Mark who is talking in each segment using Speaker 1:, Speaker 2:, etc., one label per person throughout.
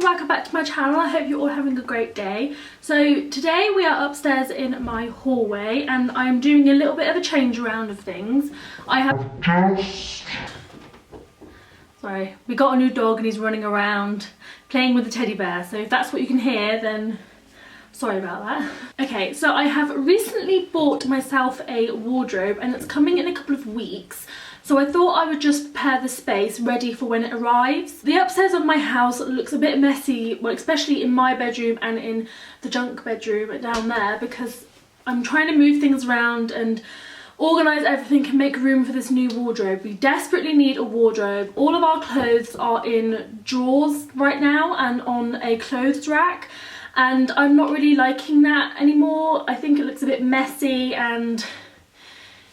Speaker 1: welcome back to my channel. I hope you're all having a great day. So today we are upstairs in my hallway and I'm doing a little bit of a change around of things. Sorry, we got a new dog and he's running around playing with the teddy bear, so if that's what you can hear, then sorry about that. Okay, so I have recently bought myself a wardrobe and it's coming in a couple of weeks. So I thought I would just prepare the space ready for when it arrives. The upstairs of my house looks a bit messy, well, especially in my bedroom and in the junk bedroom down there, because I'm trying to move things around and organise everything and make room for this new wardrobe. We desperately need a wardrobe. All of our clothes are in drawers right now and on a clothes rack, and I'm not really liking that anymore. I think it looks a bit messy and,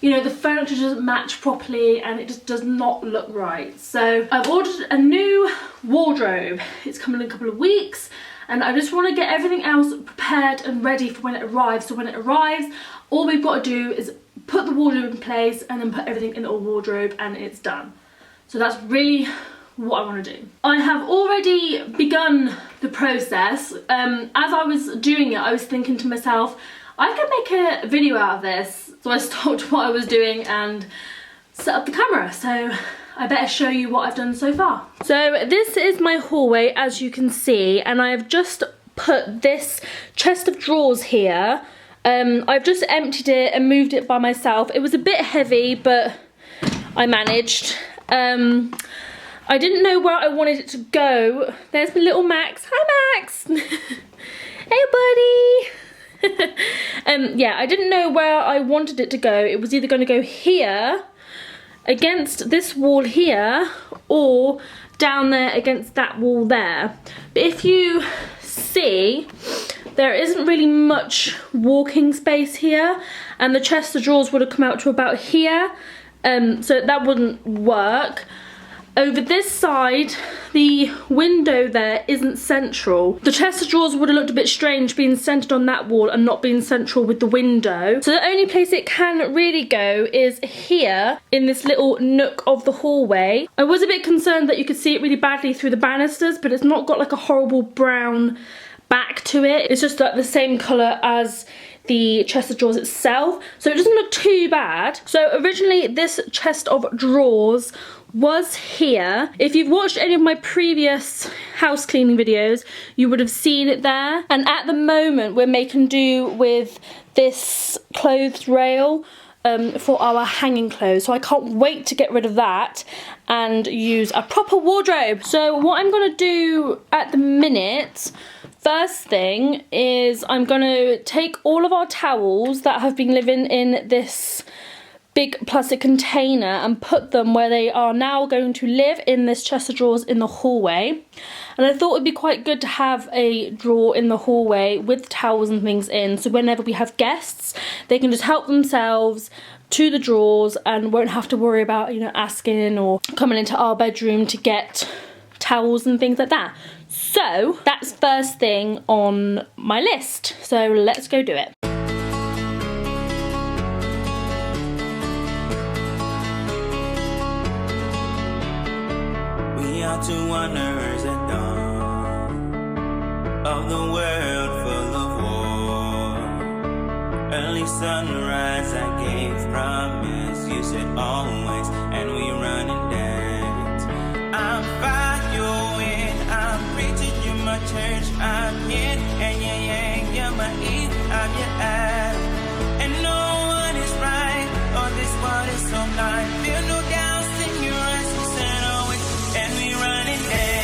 Speaker 1: you know, the furniture doesn't match properly and it just does not look right. So I've ordered a new wardrobe. It's coming in a couple of weeks and I just want to get everything else prepared and ready for when it arrives. So when it arrives, all we've got to do is put the wardrobe in place and then put everything in a wardrobe and it's done. So that's really what I want to do. I have already begun the process. As I was doing it, I was thinking to myself, I could make a video out of this. So I stopped what I was doing and set up the camera. So I better show you what I've done so far. So this is my hallway, as you can see, and I've just put this chest of drawers here. I've just emptied it and moved it by myself. It was a bit heavy, but I managed. I didn't know where I wanted it to go. There's my little Max. Hi, Max. Hey, buddy. Yeah, I didn't know where I wanted it to go. It was either going to go here, against this wall here, or down there against that wall there. But if you see, there isn't really much walking space here, and the chest of drawers would have come out to about here, so that wouldn't work. Over this side, the window there isn't central. The chest of drawers would have looked a bit strange being centred on that wall and not being central with the window. So the only place it can really go is here, in this little nook of the hallway. I was a bit concerned that you could see it really badly through the banisters, but it's not got like a horrible brown back to it. It's just like the same colour as the chest of drawers itself, so it doesn't look too bad. So originally this chest of drawers was here. If you've watched any of my previous house cleaning videos, you would have seen it there. And at the moment we're making do with this clothes rail for our hanging clothes, so I can't wait to get rid of that and use a proper wardrobe. So what I'm going to do at the minute, first thing is I'm going to take all of our towels that have been living in this big plastic container and put them where they are now going to live, in this chest of drawers in the hallway. And I thought it would be quite good to have a drawer in the hallway with towels and things in, so whenever we have guests they can just help themselves to the drawers and won't have to worry about, you know, asking or coming into our bedroom to get towels and things like that. So that's first thing on my list, so let's go do it.
Speaker 2: We are two wanderers at dawn of the world full of war. Early sunrise, I gave promise, you said always, and we run and dance. I'm following, I'm preaching, you're my church, I'm in, and yeah, my eat, I'm your ass. And no one is right, oh, this world is so blind. Feel no doubts in your eyes, you said always, and we run and dance.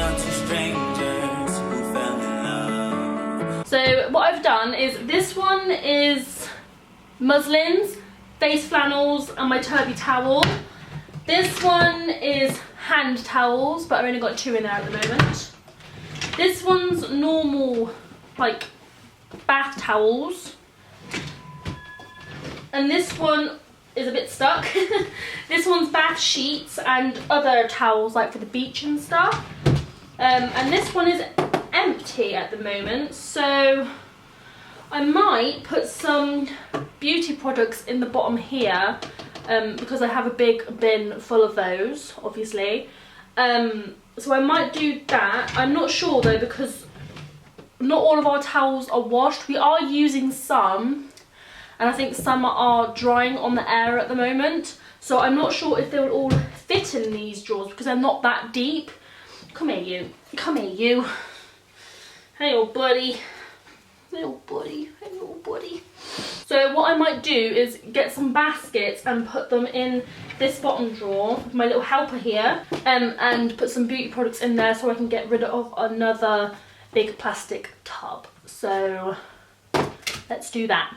Speaker 2: on two strangers who fell in love.
Speaker 1: So what I've done is, this one is muslins, face flannels and my Turby towel. This one is hand towels, but I've only got 2 in there at the moment. This one's normal, like, bath towels. And this one is a bit stuck. This one's bath sheets and other towels, like for the beach and stuff. And this one is empty at the moment, so I might put some beauty products in the bottom here, because I have a big bin full of those, obviously. So I might do that. I'm not sure though, because not all of our towels are washed. We are using some, and I think some are drying on the air at the moment. So I'm not sure if they will all fit in these drawers because they're not that deep. Come here, you. Come here, you. Hey, old buddy. Hey, old buddy. Hey, old buddy. So what I might do is get some baskets and put them in this bottom drawer with my little helper here, and put some beauty products in there so I can get rid of another big plastic tub. So let's do that.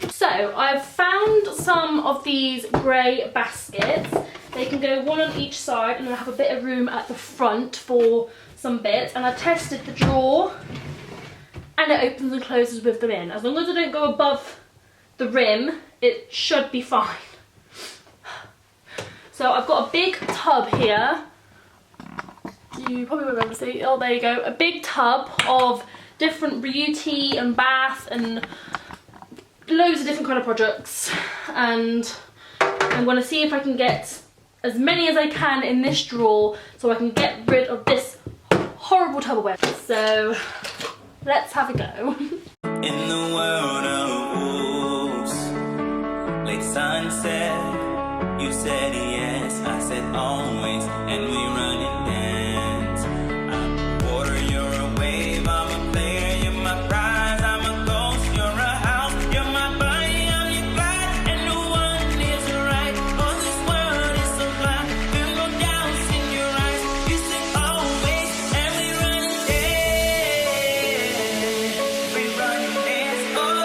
Speaker 1: So I've found some of these grey baskets. They can go one on each side, and I have a bit of room at the front for some bits. And I tested the drawer, and it opens and closes with them in. As long as I don't go above the rim, it should be fine. So I've got a big tub here. You probably won't be able to see. Oh, there you go. A big tub of different beauty and bath and loads of different kind of products. And I'm going to see if I can get as many as I can in this drawer so I can get rid of this horrible Tupperware. So let's have a go.
Speaker 2: In the world of wolves, late sunset, you said yes, I said always, and we run and dance. I'm a water, you're a wave, I'm a player, you're my prize, I'm a ghost, you're a house, you're my body, I'm your glide, and no one is right. Oh, this world is so blind, feel no doubts in your eyes. You said always, and we run and dance. We run and dance, oh.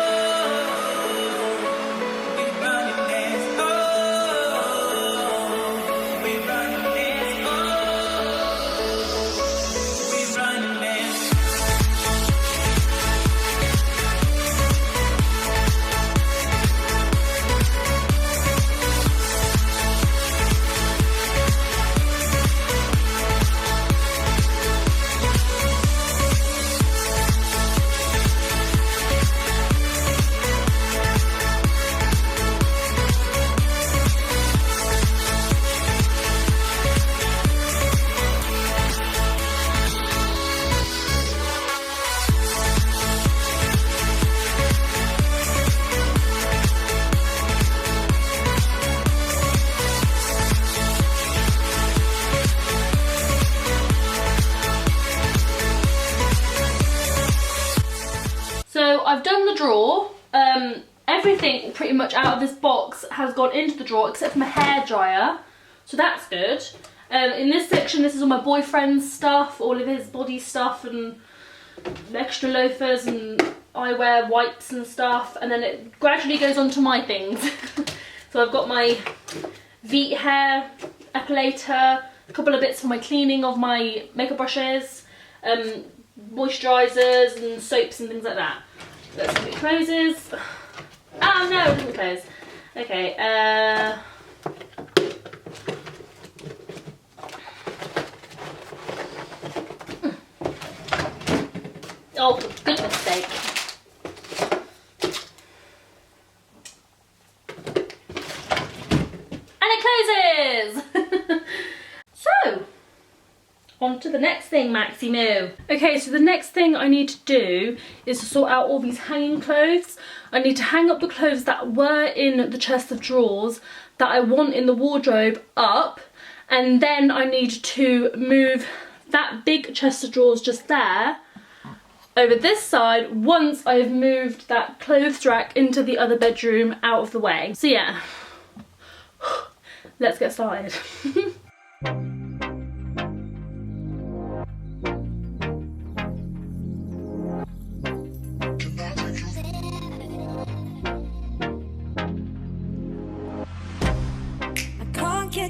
Speaker 2: We run and dance, oh. We run and dance, oh. We run and dance.
Speaker 1: So I've done the drawer. Everything pretty much out of this box has gone into the drawer except for my hairdryer, so that's good. In this section, this is all my boyfriend's stuff, all of his body stuff and extra loafers and eyewear, wipes and stuff, and then it gradually goes on to my things. So I've got my Veet hair epilator, a couple of bits for my cleaning of my makeup brushes, moisturisers and soaps and things like that. Let's see if it closes. Oh no, it didn't close. Okay, oh, for goodness sake. And it closes! So, on to the next thing, Maximo. Okay, so the next thing I need to do is to sort out all these hanging clothes. I need to hang up the clothes that were in the chest of drawers that I want in the wardrobe up, and then I need to move that big chest of drawers just there over this side once I've moved that clothes rack into the other bedroom out of the way. So yeah, let's get started.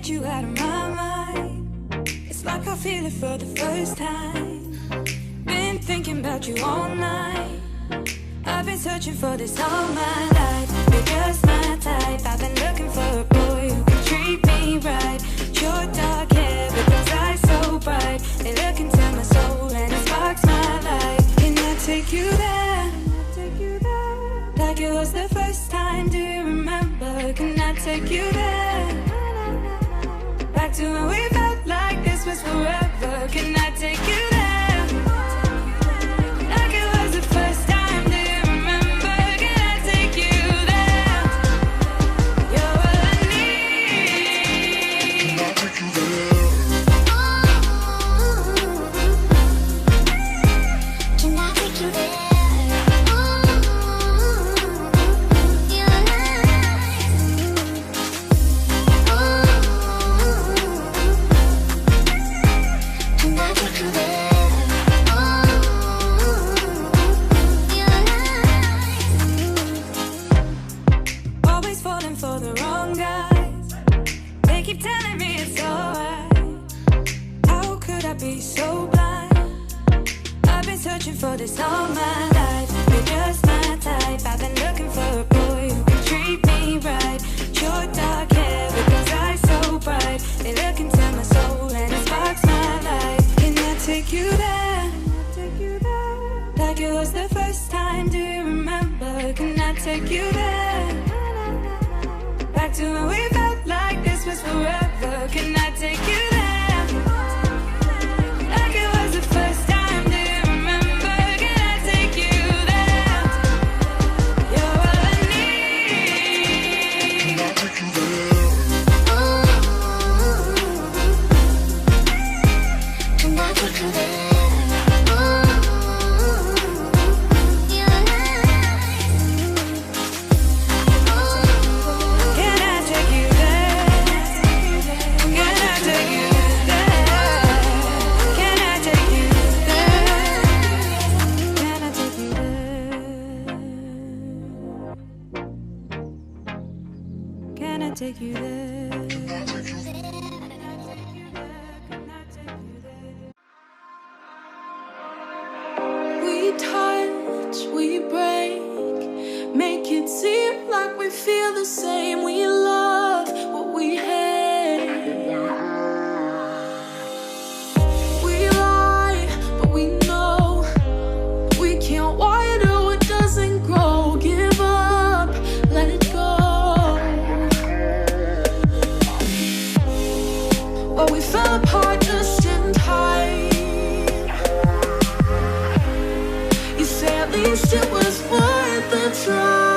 Speaker 3: get you out of my mind. It's like I feel it for the first time. Been thinking about you all night. I've been searching for this all my life. You're just my type. I've been looking for a boy who can treat me right. Your dark hair with those eyes so bright. They look into my soul and it sparks my life. Can I take you there? Like it was the first time, do you remember? Can I take you there? Back to when we felt like this was forever. Can I take you there? Like it was the first time, do you remember? Can I take you there? You're all I need. Can I take you there? Can I take you there? For the wrong guys, they keep telling me it's alright. How could I be so blind? I've been searching for this all my life. You're just my type. I've been looking for a boy who can treat me right. Your dark hair with those eyes so bright. They look into my soul and it sparks my life. Can I take you there? Like it was the first time, do you remember? Can I take you there? Back to when we felt like this was forever. Can I take you there? Like it was the first time, do you remember? Can I take you there? You're all I need. Can I take you there? Can I take you there? Take you there. We touch, we break, make it seem like we feel the same. We love what we hate. We lie, but we know we can't water what doesn't grow. Give up, let it go. But we fell apart just in time. You say at least it was worth a try.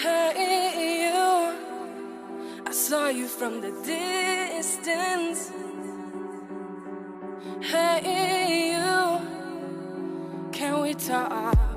Speaker 3: Hey you, I saw you from the distance. Hey you, can we talk?